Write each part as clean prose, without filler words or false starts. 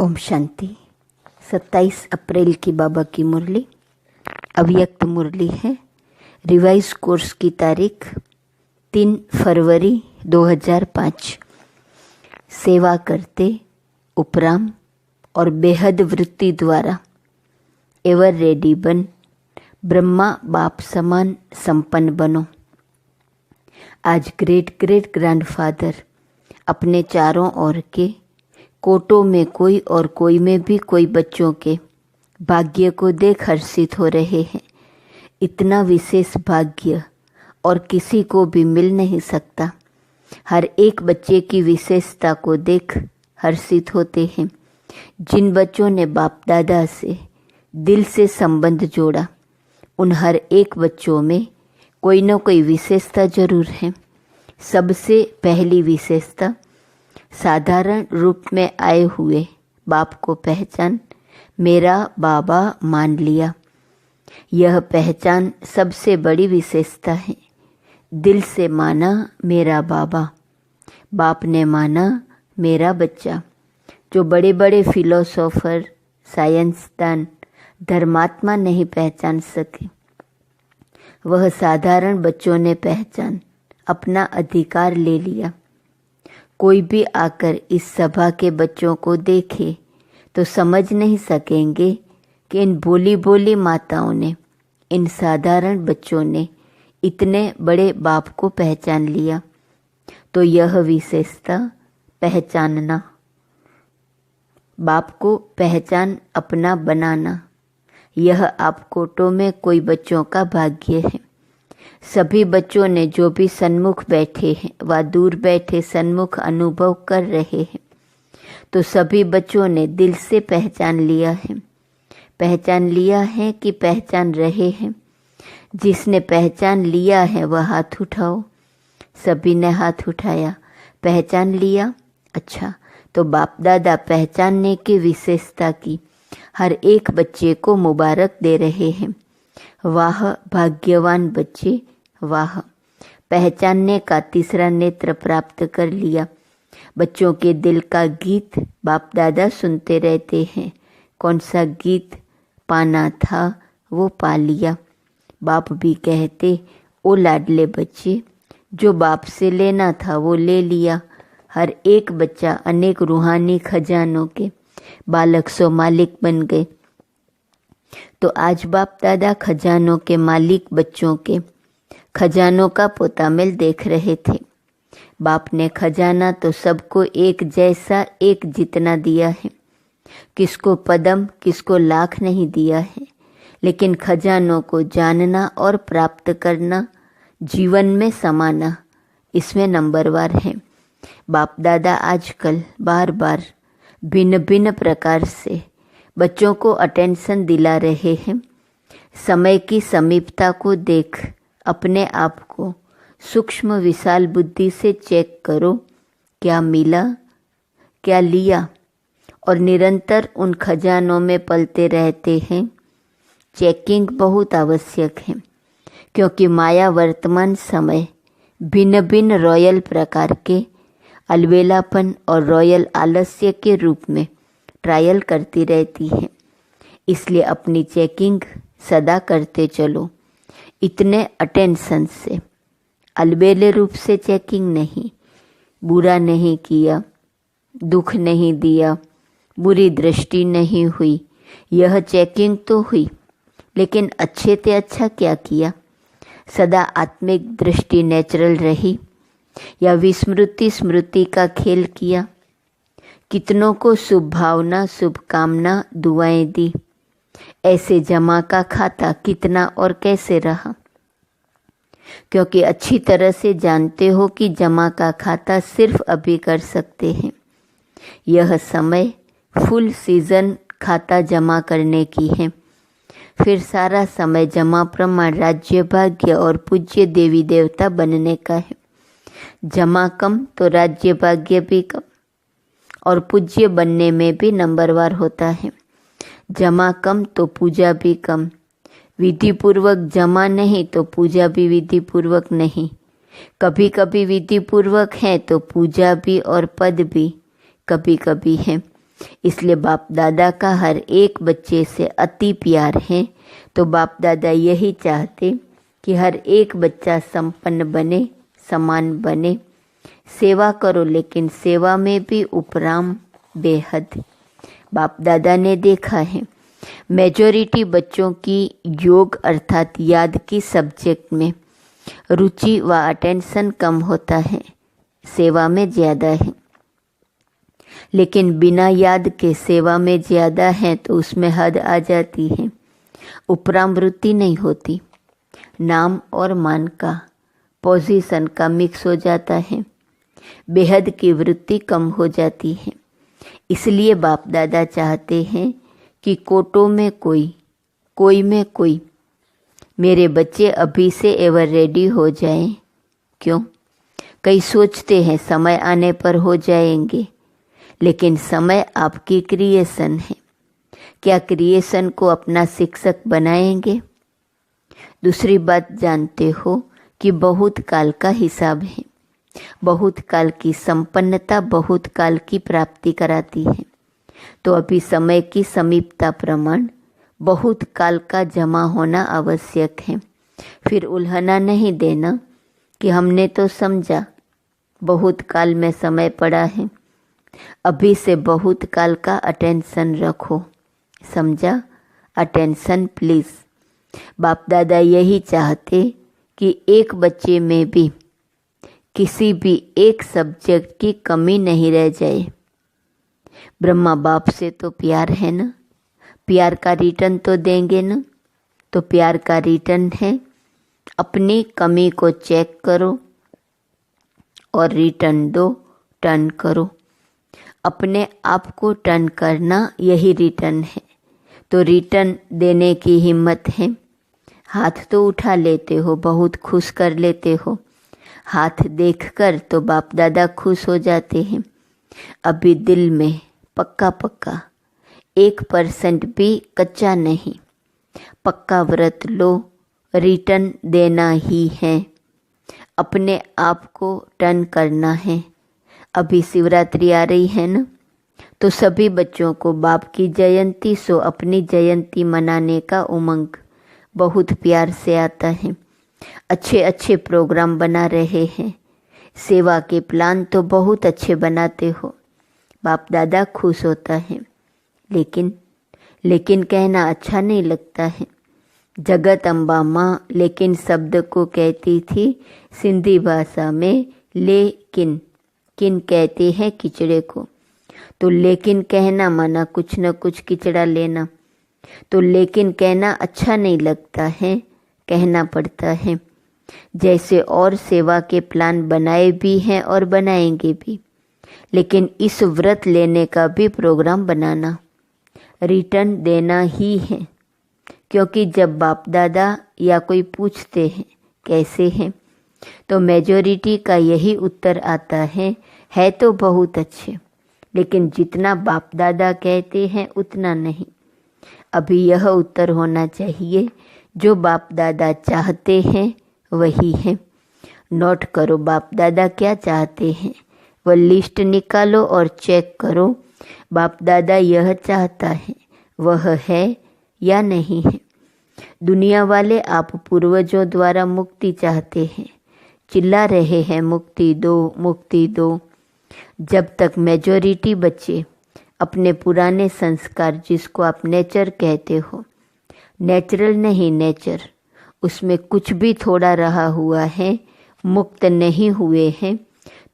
ओम शांति। 27 अप्रैल की बाबा की मुरली अव्यक्त मुरली है। रिवाइज कोर्स की तारीख 3 फरवरी 2005। सेवा करते उपराम और बेहद वृत्ति द्वारा एवर रेडी बन ब्रह्मा बाप समान संपन्न बनो। आज ग्रेट ग्रैंडफादर अपने चारों ओर के कोटों में कोई और कोई में भी कोई बच्चों के भाग्य को देख हर्षित हो रहे हैं। इतना विशेष भाग्य और किसी को भी मिल नहीं सकता। हर एक बच्चे की विशेषता को देख हर्षित होते हैं। जिन बच्चों ने बाप दादा से दिल से संबंध जोड़ा, उन हर एक बच्चों में कोई न कोई विशेषता जरूर है। सबसे पहली विशेषता साधारण रूप में आए हुए बाप को पहचान मेरा बाबा मान लिया। यह पहचान सबसे बड़ी विशेषता है। दिल से माना मेरा बाबा, बाप ने माना मेरा बच्चा। जो बड़े बड़े फिलोसोफर, साइंसदान, धर्मात्मा नहीं पहचान सके, वह साधारण बच्चों ने पहचान अपना अधिकार ले लिया। कोई भी आकर इस सभा के बच्चों को देखे तो समझ नहीं सकेंगे कि इन भोली भोली माताओं ने, इन साधारण बच्चों ने इतने बड़े बाप को पहचान लिया। तो यह विशेषता पहचानना, बाप को पहचान अपना बनाना, यह आप कोटों में कोई बच्चों का भाग्य है। सभी बच्चों ने जो भी सन्मुख बैठे हैं व दूर बैठे सन्मुख अनुभव कर रहे हैं, तो सभी बच्चों ने दिल से पहचान लिया है। पहचान लिया है कि पहचान रहे हैं। जिसने पहचान लिया है वह हाथ उठाओ। सभी ने हाथ उठाया। पहचान लिया। अच्छा, तो बाप दादा पहचानने की विशेषता की हर एक बच्चे को मुबारक दे रहे हैं। वाह भाग्यवान बच्चे, वाह। पहचानने का तीसरा नेत्र प्राप्त कर लिया। बच्चों के दिल का गीत बाप दादा सुनते रहते हैं। कौन सा गीत पाना था वो पा लिया। बाप भी कहते, ओ लाडले बच्चे, जो बाप से लेना था वो ले लिया। हर एक बच्चा अनेक रूहानी खजानों के बालक सो मालिक बन गए। तो आज बाप दादा खजानों के मालिक बच्चों के खजानों का पोतामेल देख रहे थे। बाप ने खजाना तो सबको एक जैसा, एक जितना दिया है। किसको पदम, किसको लाख नहीं दिया है, लेकिन खजानों को जानना और प्राप्त करना, जीवन में समाना, इसमें नंबरवार है। बाप दादा आजकल बार बार भिन्न भिन्न प्रकार से बच्चों को अटेंशन दिला रहे हैं। समय की समीपता को देख अपने आप को सूक्ष्म विशाल बुद्धि से चेक करो, क्या मिला, क्या लिया, और निरंतर उन खजानों में पलते रहते हैं। चेकिंग बहुत आवश्यक है, क्योंकि माया वर्तमान समय भिन्न भिन्न रॉयल प्रकार के अलबेलापन और रॉयल आलस्य के रूप में ट्रायल करती रहती है। इसलिए अपनी चेकिंग सदा करते चलो। इतने अटेंशन से, अलबेले रूप से चेकिंग नहीं। बुरा नहीं किया, दुख नहीं दिया, बुरी दृष्टि नहीं हुई, यह चेकिंग तो हुई, लेकिन अच्छे से अच्छा क्या किया? सदा आत्मिक दृष्टि नेचुरल रही या विस्मृति स्मृति का खेल किया? कितनों को शुभ भावना, शुभकामना, दुआएं दी। ऐसे जमा का खाता कितना और कैसे रहा? क्योंकि अच्छी तरह से जानते हो कि जमा का खाता सिर्फ अभी कर सकते हैं। यह समय फुल सीजन खाता जमा करने की है। फिर सारा समय जमा प्रमाण राज्य भाग्य और पूज्य देवी देवता बनने का है। जमा कम तो राज्य भाग्य भी कम, और पूज्य बनने में भी नंबरवार होता है। जमा कम तो पूजा भी कम। विधि पूर्वक जमा नहीं तो पूजा भी विधि पूर्वक नहीं। कभी कभी विधि पूर्वक है तो पूजा भी और पद भी कभी कभी है। इसलिए बाप दादा का हर एक बच्चे से अति प्यार है। तो बाप दादा यही चाहते कि हर एक बच्चा संपन्न बने, समान बने। सेवा करो, लेकिन सेवा में भी उपराम बेहद। बाप दादा ने देखा है मेजॉरिटी बच्चों की योग अर्थात याद की सब्जेक्ट में रुचि व अटेंशन कम होता है, सेवा में ज़्यादा है। लेकिन बिना याद के सेवा में ज़्यादा है तो उसमें हद आ जाती है, उपराम वृत्ति नहीं होती। नाम और मान का, पोजीशन का मिक्स हो जाता है, बेहद की वृत्ति कम हो जाती है। इसलिए बाप दादा चाहते हैं कि कोटों में कोई में कोई मेरे बच्चे अभी से एवर रेडी हो जाएं। क्यों? कई सोचते हैं समय आने पर हो जाएंगे, लेकिन समय आपकी क्रिएशन है। क्या क्रिएशन को अपना शिक्षक बनाएंगे? दूसरी बात जानते हो कि बहुत काल का हिसाब है। बहुत काल की संपन्नता बहुत काल की प्राप्ति कराती है। तो अभी समय की समीपता प्रमाण बहुत काल का जमा होना आवश्यक है। फिर उल्हना नहीं देना कि हमने तो समझा बहुत काल में समय पड़ा है। अभी से बहुत काल का अटेंशन रखो, समझा? Attention please. बाप दादा यही चाहते कि एक बच्चे में भी किसी भी एक सब्जेक्ट की कमी नहीं रह जाए। ब्रह्मा बाप से तो प्यार है ना, प्यार का रिटर्न तो देंगे ना। तो प्यार का रिटर्न है अपनी कमी को चेक करो और रिटर्न दो, टर्न करो। अपने आप को टर्न करना यही रिटर्न है। तो रिटर्न देने की हिम्मत है। हाथ तो उठा लेते हो, बहुत खुश कर लेते हो। हाथ देखकर तो बाप दादा खुश हो जाते हैं। अभी दिल में पक्का 1% भी कच्चा नहीं, पक्का व्रत लो, रिटर्न देना ही है। अपने आप को टर्न करना है। अभी शिवरात्रि आ रही है ना, तो सभी बच्चों को बाप की जयंती सो अपनी जयंती मनाने का उमंग बहुत प्यार से आता है। अच्छे अच्छे प्रोग्राम बना रहे हैं। सेवा के प्लान तो बहुत अच्छे बनाते हो, बाप दादा खुश होता है। लेकिन कहना अच्छा नहीं लगता है। जगत अम्बा माँ लेकिन शब्द को कहती थी सिंधी भाषा में लेकिन। किन कहते हैं किचड़े को। तो लेकिन कहना माना कुछ न कुछ किचड़ा लेना। तो लेकिन कहना अच्छा नहीं लगता है, कहना पड़ता है। जैसे और सेवा के प्लान बनाए भी हैं और बनाएंगे भी, लेकिन इस व्रत लेने का भी प्रोग्राम बनाना, रिटर्न देना ही है। क्योंकि जब बाप दादा या कोई पूछते हैं कैसे हैं, तो मेजॉरिटी का यही उत्तर आता है तो बहुत अच्छे, लेकिन जितना बाप दादा कहते हैं उतना नहीं। अभी यह उत्तर होना चाहिए, जो बाप दादा चाहते हैं वही है। नोट करो बाप दादा क्या चाहते हैं, वह लिस्ट निकालो और चेक करो बाप दादा यह चाहता है वह है या नहीं है। दुनिया वाले आप पूर्वजों द्वारा मुक्ति चाहते हैं, चिल्ला रहे हैं मुक्ति दो मुक्ति दो। जब तक मेजॉरिटी बच्चे अपने पुराने संस्कार, जिसको आप नेचर कहते हो, नेचुरल नहीं नेचर, उसमें कुछ भी थोड़ा रहा हुआ है, मुक्त नहीं हुए हैं,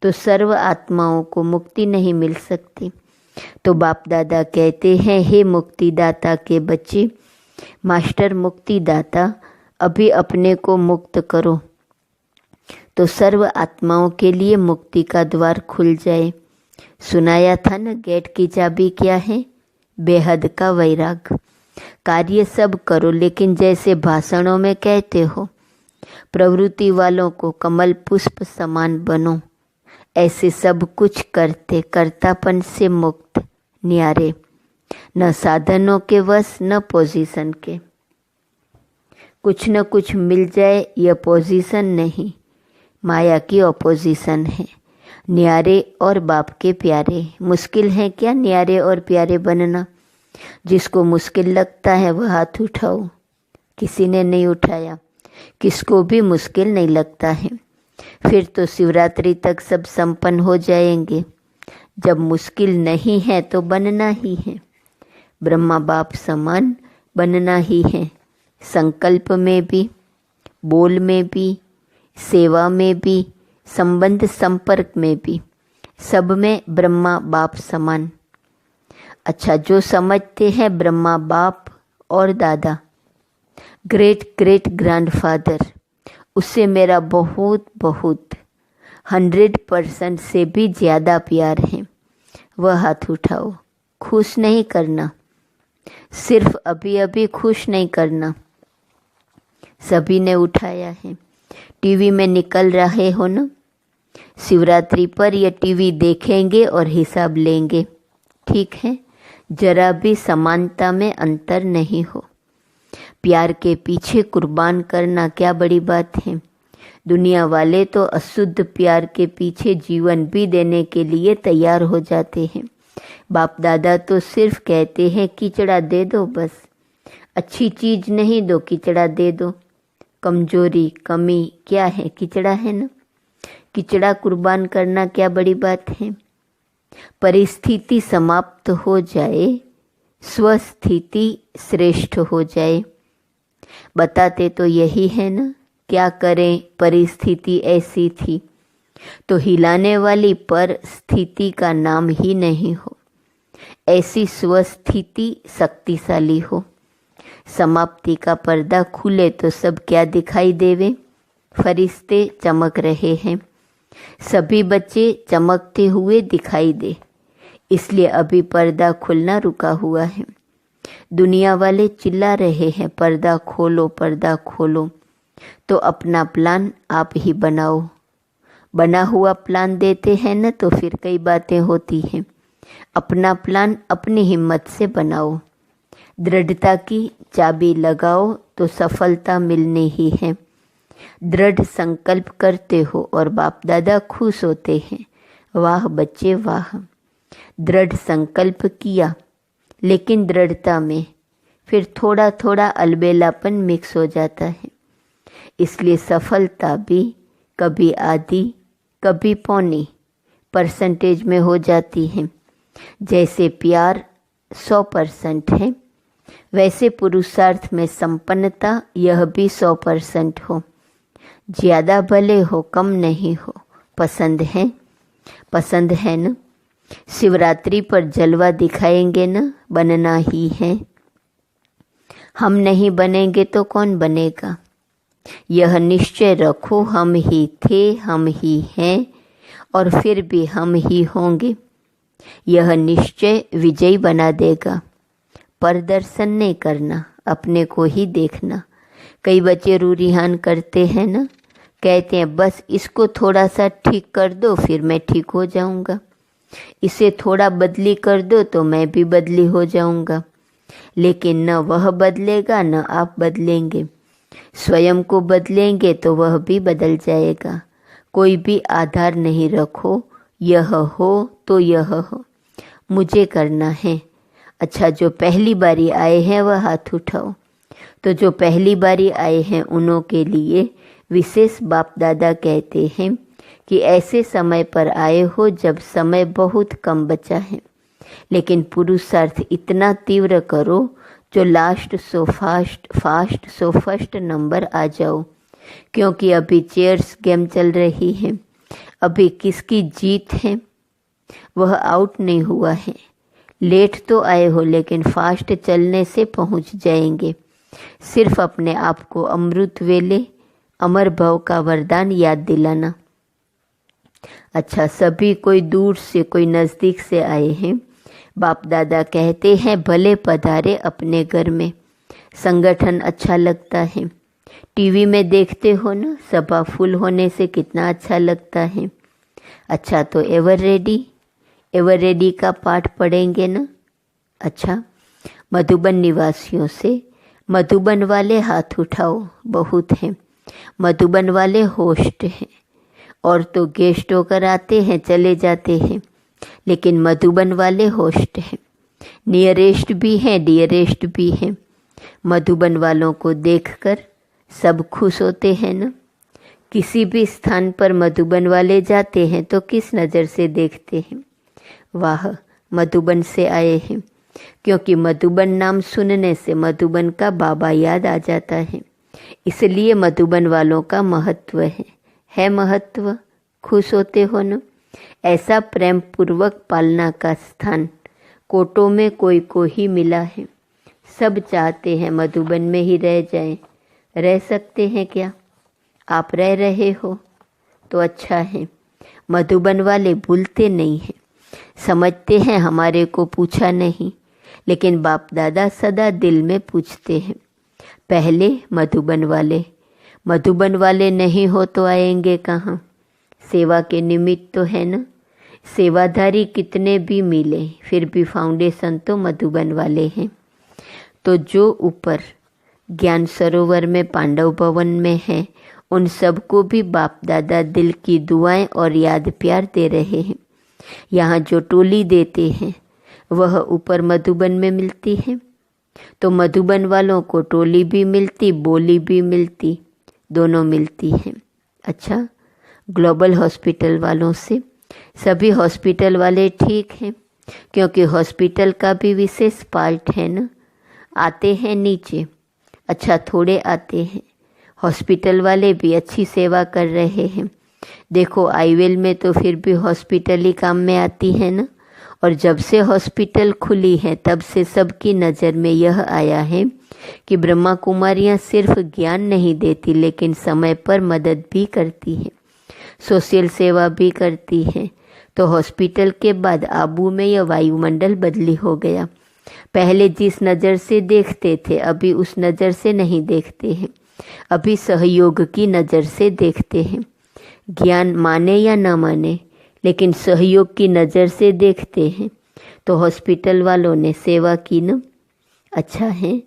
तो सर्व आत्माओं को मुक्ति नहीं मिल सकती। तो बाप दादा कहते हैं हे मुक्तिदाता के बच्चे, मास्टर मुक्तिदाता, अभी अपने को मुक्त करो तो सर्व आत्माओं के लिए मुक्ति का द्वार खुल जाए। सुनाया था न गेट की चाबी क्या है? बेहद का वैराग। कार्य सब करो, लेकिन जैसे भाषणों में कहते हो प्रवृत्ति वालों को कमल पुष्प समान बनो, ऐसे सब कुछ करते कर्तापन से मुक्त न्यारे, न साधनों के वश न पोजीशन के। कुछ न कुछ मिल जाए यह पोजीशन नहीं, माया की अपोजिशन है। न्यारे और बाप के प्यारे। मुश्किल है क्या न्यारे और प्यारे बनना? जिसको मुश्किल लगता है वह हाथ उठाओ। किसी ने नहीं उठाया, किसको भी मुश्किल नहीं लगता है। फिर तो शिवरात्रि तक सब संपन्न हो जाएंगे। जब मुश्किल नहीं है तो बनना ही है, ब्रह्मा बाप समान बनना ही है। संकल्प में भी, बोल में भी, सेवा में भी, संबंध संपर्क में भी, सब में ब्रह्मा बाप समान। अच्छा, जो समझते हैं ब्रह्मा बाप और दादा, ग्रेट ग्रेट ग्रैंडफादर, उससे मेरा बहुत बहुत 100% से भी ज़्यादा प्यार है, वह हाथ उठाओ। खुश नहीं करना, सिर्फ अभी अभी खुश नहीं करना। सभी ने उठाया है। टीवी में निकल रहे हो ना, शिवरात्रि पर ये टीवी देखेंगे और हिसाब लेंगे, ठीक है? जरा भी समानता में अंतर नहीं हो। प्यार के पीछे कुर्बान करना क्या बड़ी बात है। दुनिया वाले तो अशुद्ध प्यार के पीछे जीवन भी देने के लिए तैयार हो जाते हैं। बाप दादा तो सिर्फ कहते हैं कीचड़ा दे दो, बस अच्छी चीज नहीं दो, कीचड़ा दे दो। कमजोरी कमी क्या है? कीचड़ा है ना। कीचड़ा कुर्बान करना क्या बड़ी बात है। परिस्थिति समाप्त हो जाए, स्वस्थिति श्रेष्ठ हो जाए। बताते तो यही है ना, क्या करें परिस्थिति ऐसी थी, तो हिलाने वाली परिस्थिति का नाम ही नहीं हो। ऐसी स्वस्थिति शक्तिशाली हो। समाप्ति का पर्दा खुले तो सब क्या दिखाई देवे? फरिश्ते चमक रहे हैं, सभी बच्चे चमकते हुए दिखाई दे, इसलिए अभी पर्दा खुलना रुका हुआ है। दुनिया वाले चिल्ला रहे हैं पर्दा खोलो, पर्दा खोलो। तो अपना प्लान आप ही बनाओ। बना हुआ प्लान देते हैं न तो फिर कई बातें होती हैं। अपना प्लान अपनी हिम्मत से बनाओ। दृढ़ता की चाबी लगाओ तो सफलता मिलनी ही है। दृढ़ संकल्प करते हो और बाप दादा खुश होते हैं। वाह बच्चे वाह। दृढ़ संकल्प किया, लेकिन दृढ़ता में फिर थोड़ा थोड़ा अलबेलापन मिक्स हो जाता है। इसलिए सफलता भी कभी आधी कभी पौनी परसेंटेज में हो जाती है। जैसे प्यार 100% है, वैसे पुरुषार्थ में संपन्नता यह भी 100% हो। ज़्यादा भले हो, कम नहीं हो। पसंद है? पसंद है न? शिवरात्रि पर जलवा दिखाएंगे न, बनना ही है। हम नहीं बनेंगे तो कौन बनेगा? यह निश्चय रखो, हम ही थे, हम ही हैं और फिर भी हम ही होंगे। यह निश्चय विजयी बना देगा। प्रदर्शन नहीं करना, अपने को ही देखना। कई बच्चे रूरिहान करते हैं ना, कहते हैं बस इसको थोड़ा सा ठीक कर दो फिर मैं ठीक हो जाऊंगा, इसे थोड़ा बदली कर दो तो मैं भी बदली हो जाऊंगा। लेकिन न वह बदलेगा न आप बदलेंगे। स्वयं को बदलेंगे तो वह भी बदल जाएगा। कोई भी आधार नहीं रखो, यह हो तो यह हो, मुझे करना है। अच्छा, जो पहली बारी आए हैं वह हाथ उठाओ। तो जो पहली बारी आए हैं उन्हों के लिए विशेष बाप दादा कहते हैं कि ऐसे समय पर आए हो जब समय बहुत कम बचा है, लेकिन पुरुषार्थ इतना तीव्र करो जो last so fast so first number आ जाओ। क्योंकि अभी चेयर्स गेम चल रही है। अभी किसकी जीत है वह आउट नहीं हुआ है। लेट तो आए हो लेकिन फास्ट चलने से पहुंच जाएंगे। सिर्फ अपने आप को अमृत वेले अमर भव का वरदान याद दिलाना। अच्छा, सभी कोई दूर से कोई नज़दीक से आए हैं। बाप दादा कहते हैं भले पधारे अपने घर में। संगठन अच्छा लगता है। टीवी में देखते हो ना, सभा फुल होने से कितना अच्छा लगता है। अच्छा, तो एवर रेडी का पाठ पढ़ेंगे ना। अच्छा, मधुबन निवासियों से मधुबन वाले हाथ उठाओ, बहुत हैं। मधुबन वाले होस्ट हैं और तो गेस्ट होकर आते हैं चले जाते हैं, लेकिन मधुबन वाले होस्ट हैं, नियरेस्ट भी हैं डियरेस्ट भी हैं। मधुबन वालों को देखकर सब खुश होते हैं ना। किसी भी स्थान पर मधुबन वाले जाते हैं तो किस नज़र से देखते हैं? वाह, मधुबन से आए हैं। क्योंकि मधुबन नाम सुनने से मधुबन का बाबा याद आ जाता है, इसलिए मधुबन वालों का महत्व है महत्व। खुश होते हो न। ऐसा प्रेम पूर्वक पालना का स्थान कोटों में कोई को ही मिला है। सब चाहते हैं मधुबन में ही रह जाएं। रह सकते हैं क्या? आप रह रहे हो तो अच्छा है। मधुबन वाले भूलते नहीं हैं, समझते हैं हमारे को पूछा नहीं, लेकिन बाप दादा सदा दिल में पूछते हैं। पहले मधुबन वाले नहीं हो तो आएंगे कहाँ? सेवा के निमित्त तो है ना। सेवाधारी कितने भी मिले फिर भी फाउंडेशन तो मधुबन वाले हैं। तो जो ऊपर ज्ञान सरोवर में पांडव भवन में है, उन सबको भी बाप दादा दिल की दुआएं और याद प्यार दे रहे हैं। यहाँ जो टोली देते हैं वह ऊपर मधुबन में मिलती है, तो मधुबन वालों को टोली भी मिलती, बोली भी मिलती, दोनों मिलती हैं। अच्छा, ग्लोबल हॉस्पिटल वालों से सभी हॉस्पिटल वाले ठीक हैं, क्योंकि हॉस्पिटल का भी विशेष पार्ट है ना। आते हैं नीचे, अच्छा थोड़े आते हैं। हॉस्पिटल वाले भी अच्छी सेवा कर रहे हैं। देखो आईवेल में तो फिर भी हॉस्पिटल ही काम में आती है ना। और जब से हॉस्पिटल खुली है तब से सबकी नज़र में यह आया है कि ब्रह्मा कुमारियाँ सिर्फ ज्ञान नहीं देती, लेकिन समय पर मदद भी करती है, सोशल सेवा भी करती है। तो हॉस्पिटल के बाद आबू में यह वायुमंडल बदली हो गया। पहले जिस नज़र से देखते थे अभी उस नज़र से नहीं देखते हैं, अभी सहयोग की नज़र से देखते हैं। ज्ञान माने या ना माने, लेकिन सहयोग की नज़र से देखते हैं। तो हॉस्पिटल वालों ने सेवा की न। अच्छा है।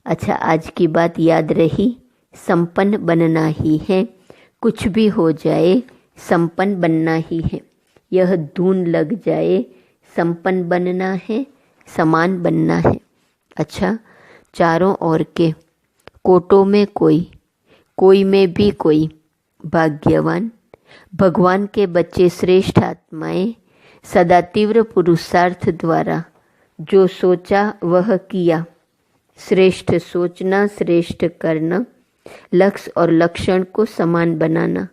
अच्छा, आज की बात याद रही, संपन्न बनना ही है। कुछ भी हो जाए संपन्न बनना ही है। यह धुन लग जाए संपन्न बनना है, समान बनना है। अच्छा, चारों ओर के कोटों में कोई में भी कोई भाग्यवान भगवान के बच्चे श्रेष्ठ आत्माएं सदा तीव्र पुरुषार्थ द्वारा जो सोचा वह किया। श्रेष्ठ सोचना, श्रेष्ठ करना, लक्ष्य और लक्षण को समान बनाना,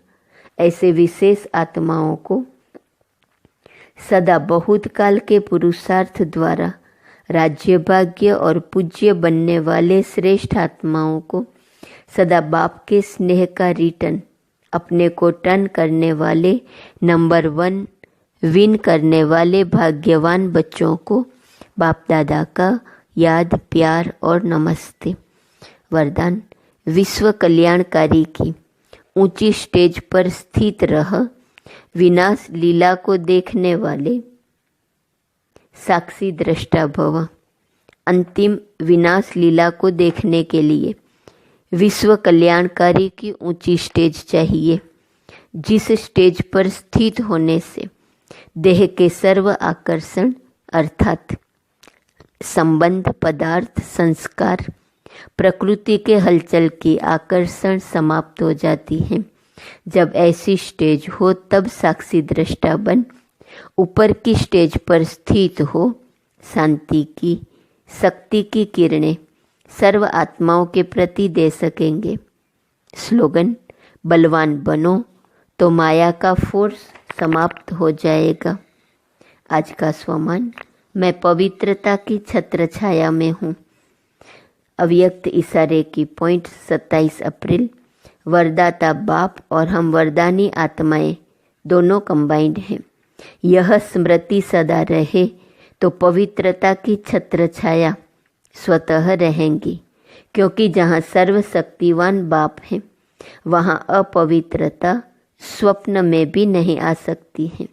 ऐसे विशेष आत्माओं को सदा बहुत काल के पुरुषार्थ द्वारा राज्य भाग्य और पूज्य बनने वाले श्रेष्ठ आत्माओं को सदा बाप के स्नेह का रिटर्न, अपने को टर्न करने वाले नंबर 1 विन करने वाले भाग्यवान बच्चों को बाप दादा का याद प्यार और नमस्ते। वरदान, विश्व कल्याणकारी की ऊंची स्टेज पर स्थित रह विनाश लीला को देखने वाले साक्षी दृष्टा भव। अंतिम विनाश लीला को देखने के लिए विश्व कल्याणकारी की ऊंची स्टेज चाहिए, जिस स्टेज पर स्थित होने से देह के सर्व आकर्षण अर्थात संबंध, पदार्थ, संस्कार, प्रकृति के हलचल की आकर्षण समाप्त हो जाती है। जब ऐसी स्टेज हो तब साक्षी दृष्टा बन ऊपर की स्टेज पर स्थित हो। शांति की, शक्ति की किरणें सर्व आत्माओं के प्रति दे सकेंगे। स्लोगन, बलवान बनो तो माया का फोर्स समाप्त हो जाएगा। आज का स्वमान, मैं पवित्रता की छत्र छाया में हूँ। अव्यक्त इशारे की पॉइंट 27 अप्रैल। वरदाता बाप और हम वरदानी आत्माएं दोनों कंबाइंड हैं। यह स्मृति सदा रहे तो पवित्रता की छत्र छाया स्वतः रहेंगी, क्योंकि जहाँ सर्वशक्तिवान बाप है वहाँ अपवित्रता स्वप्न में भी नहीं आ सकती है।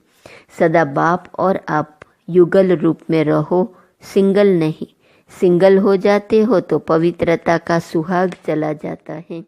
सदा बाप और आप युगल रूप में रहो, सिंगल नहीं। सिंगल हो जाते हो तो पवित्रता का सुहाग चला जाता है।